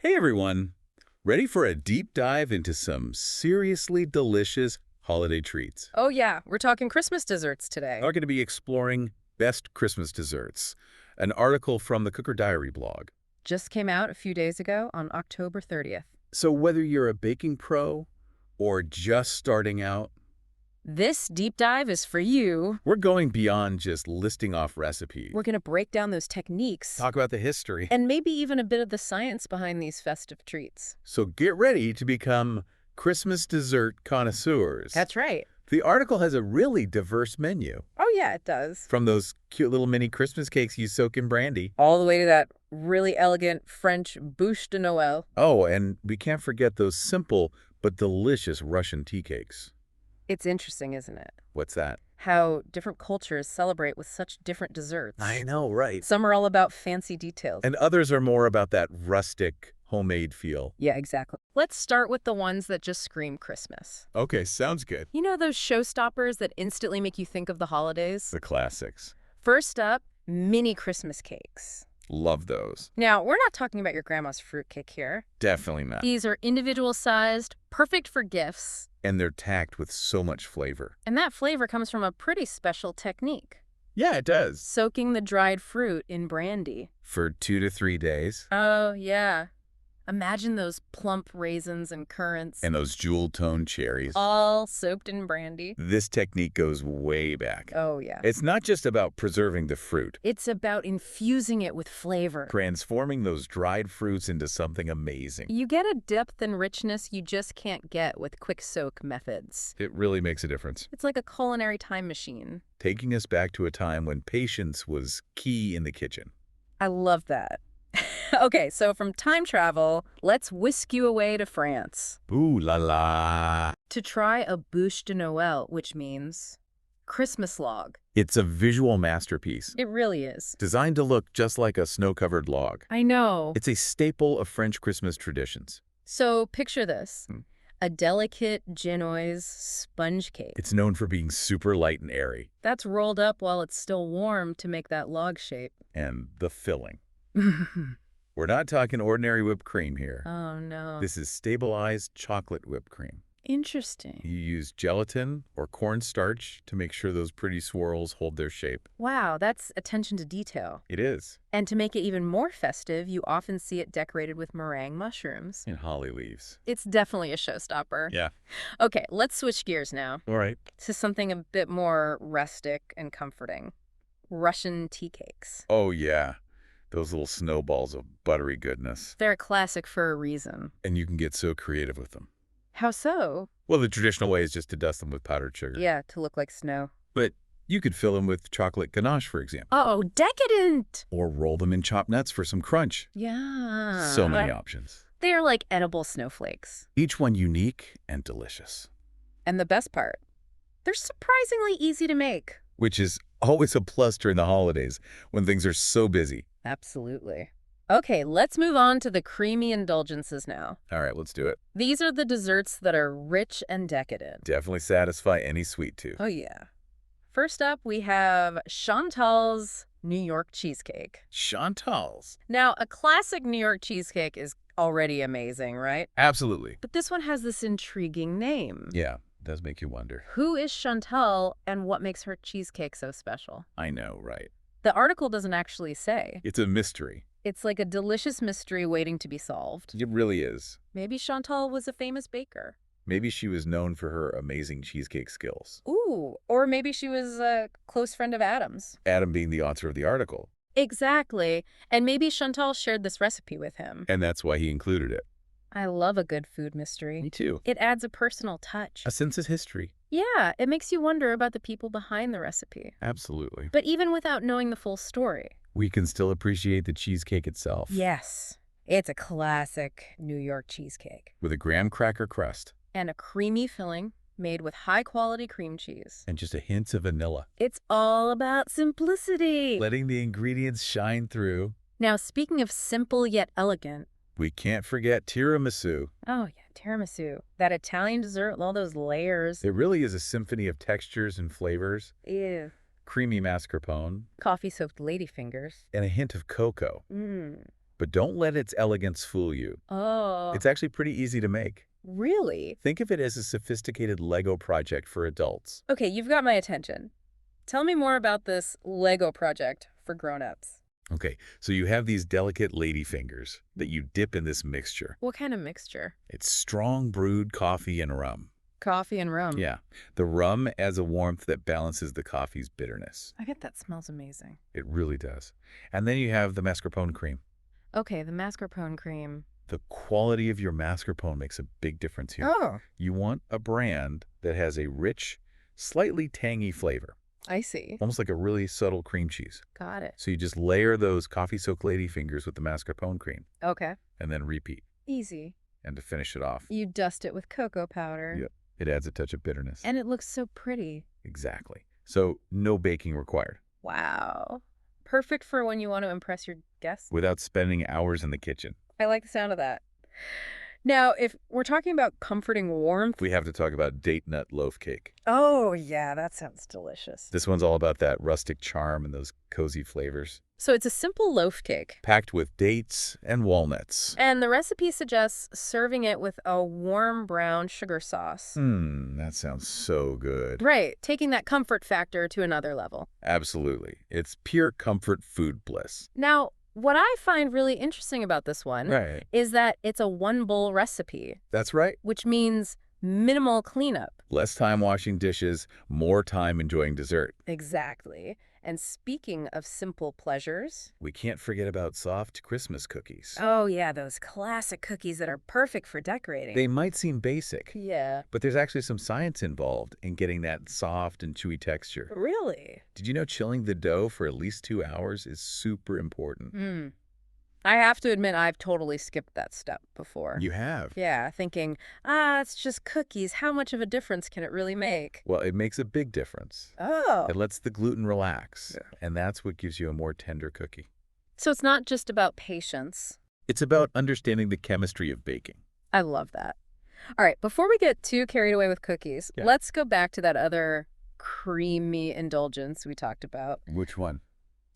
Hey everyone! Ready for a deep dive into some seriously delicious holiday treats? Oh yeah, we're talking Christmas desserts We're today. going to be exploring best Christmas desserts, an article from the Cooker Diary blog. Just came out a few days ago on October 30th. So whether you're a baking pro or just starting out, This deep dive is for you. we're going beyond just listing off recipes. We're going to break down those techniques Talk about the history. and maybe even a bit of the science behind these festive treats. So get ready to become Christmas dessert connoisseurs. That's right. The article has a really diverse menu. Oh yeah, it does. From those cute little mini Christmas cakes you soak in brandy. All the way to that really elegant French bûche de Noël. Oh, and we can't forget those simple but delicious Russian tea cakes. It's interesting, isn't it? What's that? How different cultures celebrate with such different desserts. I know, right? Some are all about fancy details. And others are more about that rustic, homemade feel. Yeah, exactly. Let's start with the ones that just scream Christmas. Okay, sounds good. You know those showstoppers that instantly make you think of the holidays? The classics. First up, mini Christmas cakes. Love those. Now, we're not talking about your grandma's fruitcake here. Definitely not. These are individual-sized, perfect for gifts, And they're tacked with so much flavor. and that flavor comes from a pretty special technique. Yeah, it does. Soaking the dried fruit in brandy. For 2 to 3 days. Oh, yeah. Imagine those plump raisins and currants, And those jewel-toned cherries. all soaked in brandy. This technique goes way back. Oh, yeah. It's not just about preserving the fruit. It's about infusing it with flavor. Transforming those dried fruits into something amazing. You get a depth and richness you just can't get with quick soak methods. It really makes a difference. It's like a culinary time machine. Taking us back to a time when patience was key in the kitchen. I love that. Okay, so from time travel, let's whisk you away to France Ooh la la. to try a bûche de Noël, which means Christmas log. It's a visual masterpiece, It really is. designed to look just like a snow-covered log. I know. It's a staple of French Christmas traditions. So picture this. Hmm. A delicate Genoise sponge cake. It's known for being super light and airy. That's rolled up while it's still warm to make that log shape. And the filling. We're not talking ordinary whipped cream here. Oh, no. This is stabilized chocolate whipped cream. Interesting. You use gelatin or cornstarch to make sure those pretty swirls hold their shape. Wow, that's attention to detail. It is. And to make it even more festive, you often see it decorated with meringue mushrooms. And holly leaves. It's definitely a showstopper. Yeah. Okay, let's switch gears now All right. to something a bit more rustic and comforting. Russian tea cakes. Oh, yeah. Those little snowballs of buttery goodness. They're a classic for a reason. And you can get so creative with them. How so? Well, the traditional way is just to dust them with powdered sugar. Yeah, to look like snow. But you could fill them with chocolate ganache, for example. Oh, decadent! Or roll them in chopped nuts for some crunch. Yeah. So many options. They're like edible snowflakes. Each one unique and delicious. And the best part, they're surprisingly easy to make. Which is always a plus during the holidays when things are so busy. Absolutely. Okay, let's move on to the creamy indulgences now. All right, let's do it. These are the desserts that are rich and decadent. Definitely satisfy any sweet tooth. Oh, yeah. First up, we have Chantal's New York cheesecake. Chantal's. Now, a classic New York cheesecake is already amazing, right? Absolutely. But this one has this intriguing name. Yeah, it does make you wonder. Who is Chantal and what makes her cheesecake so special? I know, right? The article doesn't actually say. It's a mystery. It's like a delicious mystery waiting to be solved. It really is. Maybe Chantal was a famous baker. Maybe she was known for her amazing cheesecake skills. Ooh, or maybe she was a close friend of Adam's. Adam being the author of the article. Exactly. And maybe Chantal shared this recipe with him. And that's why he included it. I love a good food mystery. Me too. It adds a personal touch. A sense of history. Yeah, it makes you wonder about the people behind the recipe. Absolutely. But even without knowing the full story. We can still appreciate the cheesecake itself. Yes, it's a classic New York cheesecake. With a graham cracker crust. And a creamy filling made with high-quality cream cheese. And just a hint of vanilla. It's all about simplicity. Letting the ingredients shine through. Now, speaking of simple yet elegant. We can't forget tiramisu. Oh, yeah, tiramisu. That Italian dessert with all those layers. It really is a symphony of textures and flavors. Ew. Creamy mascarpone. Coffee-soaked ladyfingers. And a hint of cocoa. Mmm. But don't let its elegance fool you. Oh, It's actually pretty easy to make. really? Think of it as a sophisticated Lego project for adults. Okay, you've got my attention. Tell me more about this Lego project for grown-ups. Okay, so you have these delicate lady fingers that you dip in this mixture. What kind of mixture? It's strong brewed coffee and rum. Coffee and rum. Yeah, the rum adds a warmth that balances the coffee's bitterness. I bet that smells amazing. It really does. And then you have the mascarpone cream. Okay, the mascarpone cream. The quality of your mascarpone makes a big difference here. Oh, You want a brand that has a rich, slightly tangy flavor, I see. almost like a really subtle cream cheese. Got it. So you just layer those coffee-soaked lady fingers with the mascarpone cream Okay. and then repeat. Easy. And to finish it off, You dust it with cocoa powder. Yep. It adds a touch of bitterness. And it looks so pretty. Exactly. So no baking required, Wow. Perfect for when you want to impress your guests. without spending hours in the kitchen. I like the sound of that. Now, if we're talking about comforting warmth. We have to talk about date nut loaf cake. Oh, yeah, that sounds delicious. This one's all about that rustic charm and those cozy flavors, So it's a simple loaf cake. packed with dates and walnuts. And the recipe suggests serving it with a warm brown sugar sauce. That sounds so good. Right, taking that comfort factor to another level. Absolutely. It's pure comfort food bliss. Now, what I find really interesting about this one Right. is that it's a one-bowl recipe, That's right. which means minimal cleanup. Less time washing dishes, more time enjoying dessert. Exactly. And speaking of simple pleasures. We can't forget about soft Christmas cookies. Oh, yeah, those classic cookies that are perfect for decorating. They might seem basic, Yeah. but there's actually some science involved in getting that soft and chewy texture. Really? Did you know chilling the dough for at least 2 hours is super important? I have to admit, I've totally skipped that step before. You have. Yeah, thinking, it's just cookies. How much of a difference can it really make? Well, it makes a big difference. Oh. It lets the gluten relax, Yeah. and that's what gives you a more tender cookie. So it's not just about patience. It's about understanding the chemistry of baking. I love that. All right, before we get too carried away with cookies, Yeah. let's go back to that other creamy indulgence we talked about. Which one?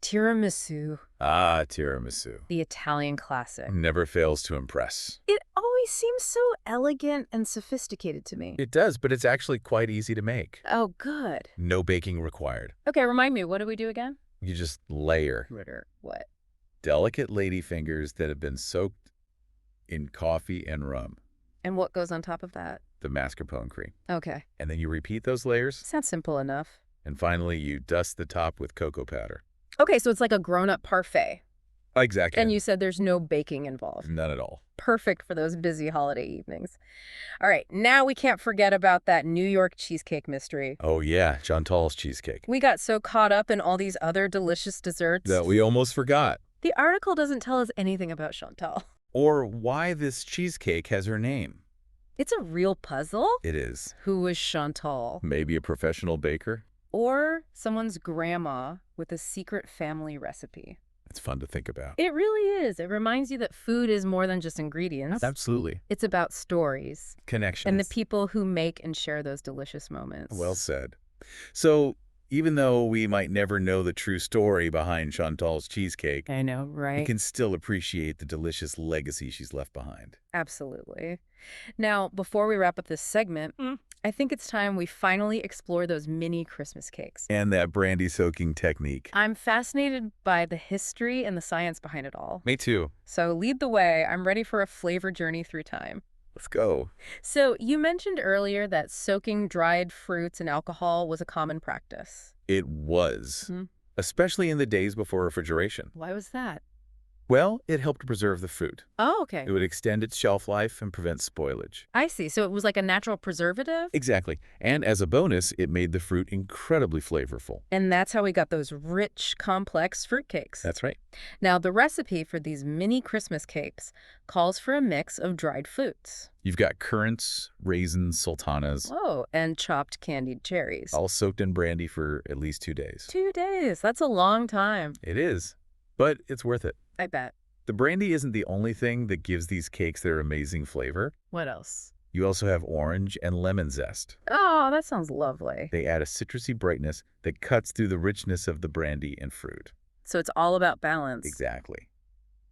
Tiramisu, Ah, tiramisu. the Italian classic. Never fails to impress. It always seems so elegant and sophisticated to me. It does, but it's actually quite easy to make. Oh, good. No baking required. Okay, remind me, what do we do again? You just layer What? delicate lady fingers that have been soaked in coffee and rum, And what goes on top of that? the mascarpone cream. Okay. And then you repeat those layers, Sounds simple enough. and finally you dust the top with cocoa powder. Okay, so it's like a grown-up parfait. Exactly. And you said there's no baking involved. None at all. Perfect for those busy holiday evenings. All right, now we can't forget about that New York cheesecake mystery. Oh yeah, Chantal's cheesecake. We got so caught up in all these other delicious desserts. That we almost forgot. The article doesn't tell us anything about Chantal. Or why this cheesecake has her name. It's a real puzzle. It is. Who was Chantal? Maybe a professional baker? Or someone's grandma with a secret family recipe. It's fun to think about. It really is. It reminds you that food is more than just ingredients. Absolutely. It's about stories Connections. and the people who make and share those delicious moments. Well said. So, even though we might never know the true story behind Chantal's cheesecake, I know, we right? can still appreciate the delicious legacy she's left behind. Absolutely. Now, before we wrap up this segment, I think it's time we finally explore those mini Christmas cakes. And that brandy soaking technique. I'm fascinated by the history and the science behind it all. Me too. So lead the way. I'm ready for a flavor journey through time. Let's go. So you mentioned earlier that soaking dried fruits in alcohol was a common practice. It was. Especially in the days before refrigeration. Why was that? Well, it helped preserve the fruit. Oh, okay. It would extend its shelf life and prevent spoilage. I see. So it was like a natural preservative? Exactly. And as a bonus, it made the fruit incredibly flavorful. And that's how we got those rich, complex fruitcakes. That's right. Now, the recipe for these mini Christmas cakes calls for a mix of dried fruits. You've got currants, raisins, sultanas, Oh, and chopped candied cherries. all soaked in brandy for at least 2 days. 2 days. That's a long time. It is, but it's worth it. I bet. The brandy isn't the only thing that gives these cakes their amazing flavor. What else? You also have orange and lemon zest. Oh, that sounds lovely. They add a citrusy brightness that cuts through the richness of the brandy and fruit. So it's all about balance. Exactly.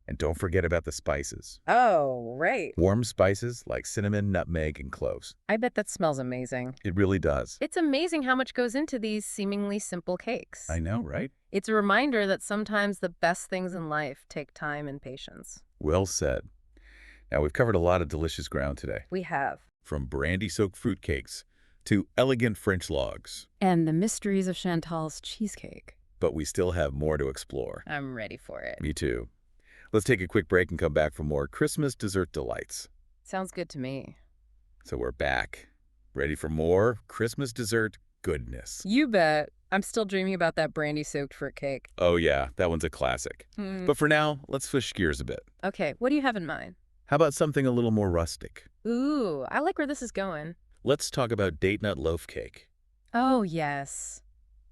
And don't forget about the spices. Oh, right. Warm spices like cinnamon, nutmeg, and cloves. I bet that smells amazing. It really does. It's amazing how much goes into these seemingly simple cakes. I know, right? It's a reminder that sometimes the best things in life take time and patience. Well said. Now, we've covered a lot of delicious ground today. We have. From brandy-soaked fruitcakes to elegant French logs. And the mysteries of Chantal's cheesecake. But we still have more to explore. I'm ready for it. Me too. Let's take a quick break and come back for more Christmas dessert delights. Sounds good to me. So we're back. Ready for more Christmas dessert goodness. You bet. I'm still dreaming about that brandy-soaked fruitcake. Oh yeah, that one's a classic. But for now, let's switch gears a bit. Okay, what do you have in mind? How about something a little more rustic? Ooh, I like where this is going. Let's talk about date nut loaf cake. Oh, yes.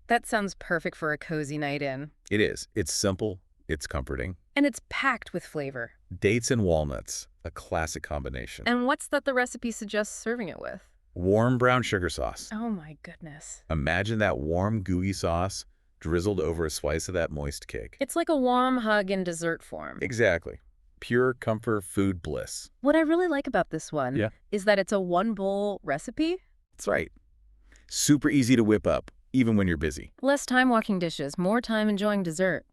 That sounds perfect for a cozy night in. It is. It's simple. It's comforting. And it's packed with flavor. Dates and walnuts, a classic combination. And what's that the recipe suggests serving it with? Warm brown sugar sauce. Oh my goodness. Imagine that warm, gooey sauce drizzled over a slice of that moist cake. It's like a warm hug in dessert form. Exactly. Pure comfort food bliss. What I really like about this one is that it's a one-bowl recipe. That's right. Super easy to whip up, even when you're busy. Less time washing dishes, more time enjoying dessert.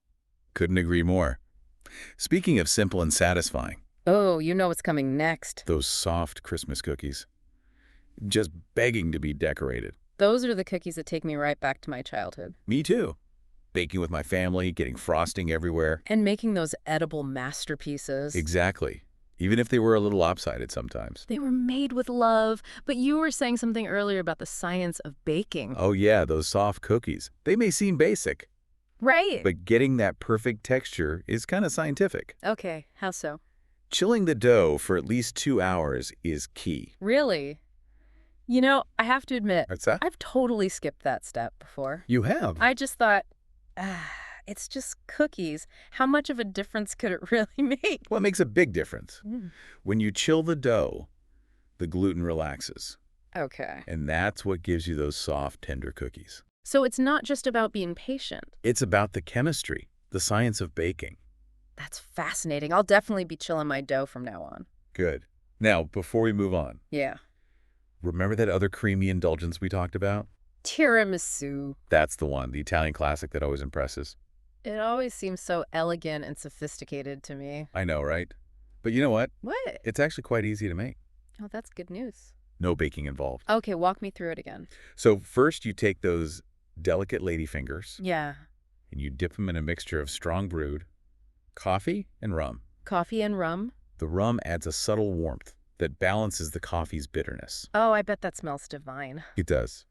Couldn't agree more. Speaking of simple and satisfying. Oh, you know what's coming next. Those soft Christmas cookies. Just begging to be decorated. Those are the cookies that take me right back to my childhood. Me too. Baking with my family, getting frosting everywhere. And making those edible masterpieces. Exactly. Even if they were a little lopsided sometimes. They were made with love. But you were saying something earlier about the science of baking. Oh yeah, those soft cookies. They may seem basic. Right. But getting that perfect texture is kind of scientific. Okay, how so? Chilling the dough for at least 2 hours is key. Really? You know, I have to admit, What's that? I've totally skipped that step before. You have? I just thought, it's just cookies. How much of a difference could it really make? Well, it makes a big difference. When you chill the dough, the gluten relaxes. Okay. And that's what gives you those soft, tender cookies. So it's not just about being patient. It's about the chemistry, the science of baking. That's fascinating. I'll definitely be chilling my dough from now on. Good. Now, before we move on, Yeah. remember that other creamy indulgence we talked about? Tiramisu. That's the one, the Italian classic that always impresses. It always seems so elegant and sophisticated to me. I know, right? But you know what? What? It's actually quite easy to make. Oh, that's good news. No baking involved. Okay, walk me through it again. So first you take those delicate ladyfingers Yeah. and you dip them in a mixture of strong brewed, coffee, and rum. Coffee and rum? The rum adds a subtle warmth that balances the coffee's bitterness. Oh, I bet that smells divine. It does.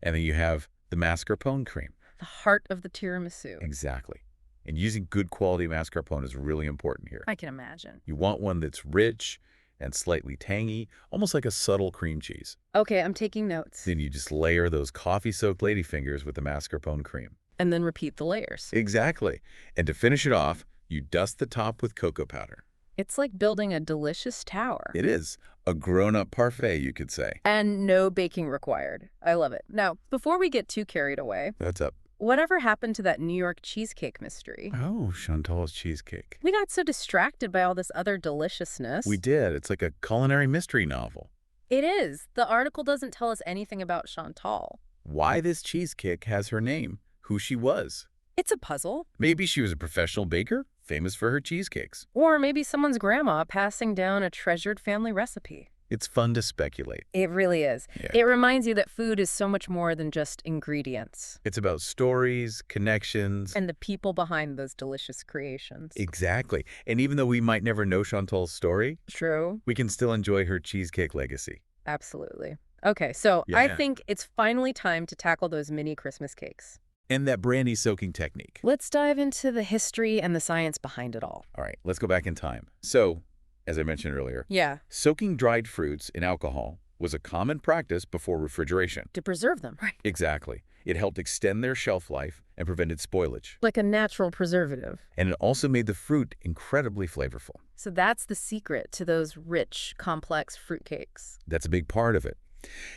And then you have the mascarpone cream. The heart of the tiramisu. Exactly. And using good quality mascarpone is really important here. I can imagine. You want one that's rich and slightly tangy, almost like a subtle cream cheese. Okay, I'm taking notes. Then you just layer those coffee-soaked ladyfingers with the mascarpone cream. And then repeat the layers. Exactly. And to finish it off, you dust the top with cocoa powder. It's like building a delicious tower. It is a grown-up parfait, you could say. And no baking required. I love it. Now, before we get too carried away, That's up. whatever happened to that New York cheesecake mystery? Oh, Chantal's cheesecake. We got so distracted by all this other deliciousness. We did. It's like a culinary mystery novel. It is. The article doesn't tell us anything about Chantal. Why this cheesecake has her name, who she was. It's a puzzle. Maybe she was a professional baker, famous for her cheesecakes. Or maybe someone's grandma passing down a treasured family recipe. It's fun to speculate. It really is. Yeah. It reminds you that food is so much more than just ingredients. It's about stories, connections. And the people behind those delicious creations. Exactly. And even though we might never know Chantal's story, True. we can still enjoy her cheesecake legacy. Absolutely. Okay, so I Yeah. think it's finally time to tackle those mini Christmas cakes. And that brandy soaking technique. Let's dive into the history and the science behind it all. All right, let's go back in time. So, as I mentioned earlier, Yeah, soaking dried fruits in alcohol was a common practice before refrigeration. to preserve them. Right. Exactly. It helped extend their shelf life and prevented spoilage. Like a natural preservative. And it also made the fruit incredibly flavorful. So that's the secret to those rich, complex fruitcakes. That's a big part of it.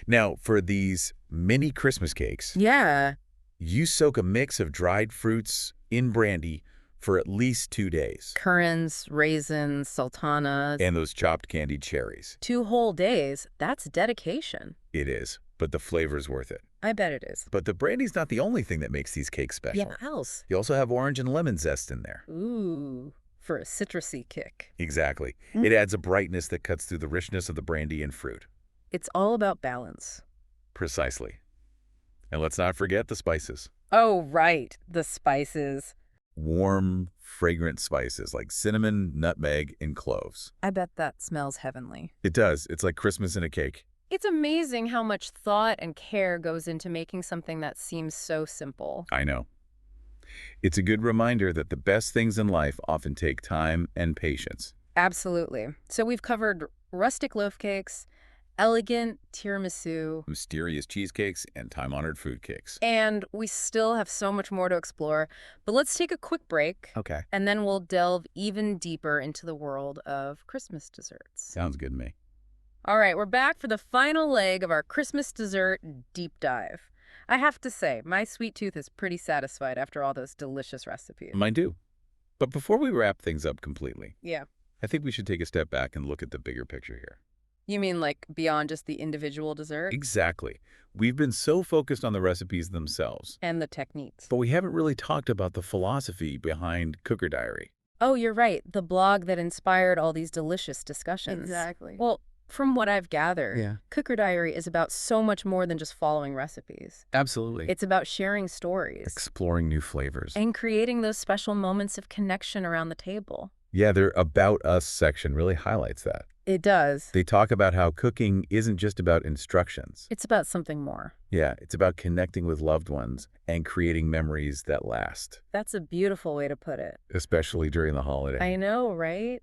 Now, for these mini Christmas cakes, Yeah. you soak a mix of dried fruits in brandy for at least 2 days. Currants, raisins, sultanas. And those chopped candied cherries. 2 whole days. That's dedication. It is, but the flavor's worth it. I bet it is. But the brandy's not the only thing that makes these cakes special. Yeah, what else? You also have orange and lemon zest in there. Ooh, for a citrusy kick. Exactly. It adds a brightness that cuts through the richness of the brandy and fruit. It's all about balance. Precisely. And let's not forget the spices. Oh, right. The spices. Warm, fragrant spices like cinnamon, nutmeg, and cloves. I bet that smells heavenly. It does. It's like Christmas in a cake. It's amazing how much thought and care goes into making something that seems so simple. I know. It's a good reminder that the best things in life often take time and patience. Absolutely. So we've covered rustic loaf cakes, elegant tiramisu, Mysterious cheesecakes and time-honored fruitcakes. and we still have so much more to explore. But let's take a quick break, Okay. and then we'll delve even deeper into the world of Christmas desserts. Sounds good to me. All right, we're back for the final leg of our Christmas dessert deep dive. I have to say, my sweet tooth is pretty satisfied after all those delicious recipes. Mine do. But before we wrap things up completely, Yeah. I think we should take a step back and look at the bigger picture here. You mean like beyond just the individual dessert? Exactly. We've been so focused on the recipes themselves, And the techniques. but we haven't really talked about the philosophy behind Cooker Diary. Oh, you're right. The blog that inspired all these delicious discussions. Exactly. Well, from what I've gathered, Yeah. Cooker Diary is about so much more than just following recipes. Absolutely. It's about sharing stories Exploring new flavors. and creating those special moments of connection around the table. Yeah, their About Us section really highlights that. It does. They talk about how cooking isn't just about instructions. It's about something more. Yeah, it's about connecting with loved ones and creating memories that last, That's a beautiful way to put it. especially during the holiday. I know, right?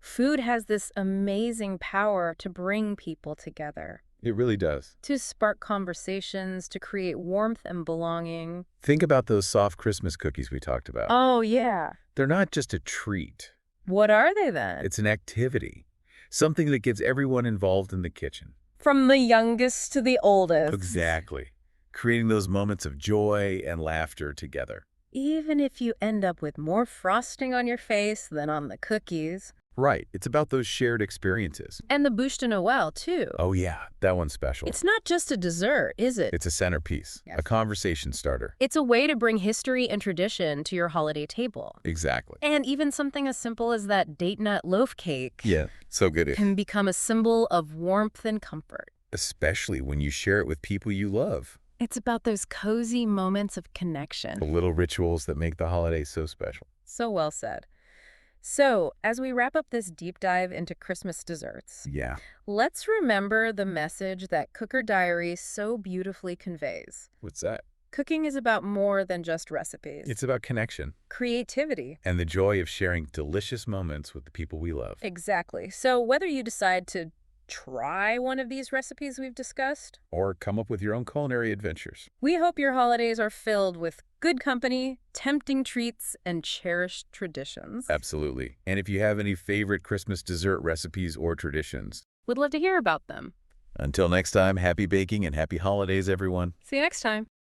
Food has this amazing power to bring people together, It really does. to spark conversations, to create warmth and belonging. Think about those soft Christmas cookies we talked about. Oh, yeah. They're not just a treat. What are they then? It's an activity, something that gets everyone involved in the kitchen. From the youngest to the oldest. Exactly. Creating those moments of joy and laughter together. Even if you end up with more frosting on your face than on the cookies. Right. It's about those shared experiences. And the bûche de Noël, too. Oh, yeah. That one's special. It's not just a dessert, is it? It's a centerpiece, Yes. a conversation starter. It's a way to bring history and tradition to your holiday table. Exactly. And even something as simple as that date nut loaf cake Yeah. So good. can become a symbol of warmth and comfort. Especially when you share it with people you love. It's about those cozy moments of The connection. little rituals that make the holidays so special. So well said. So, as we wrap up this deep dive into Christmas desserts, Yeah. let's remember the message that Cooker Diary so beautifully conveys. What's that? Cooking is about more than just recipes. It's about connection Creativity. and the joy of sharing delicious moments with the people we love. Exactly. So whether you decide to try one of these recipes we've discussed, Or come up with your own culinary adventures. we hope your holidays are filled with good company, tempting treats, and cherished traditions. Absolutely. And if you have any favorite Christmas dessert recipes or traditions. We'd love to hear about them. Until next time, happy baking and happy holidays, everyone. See you next time.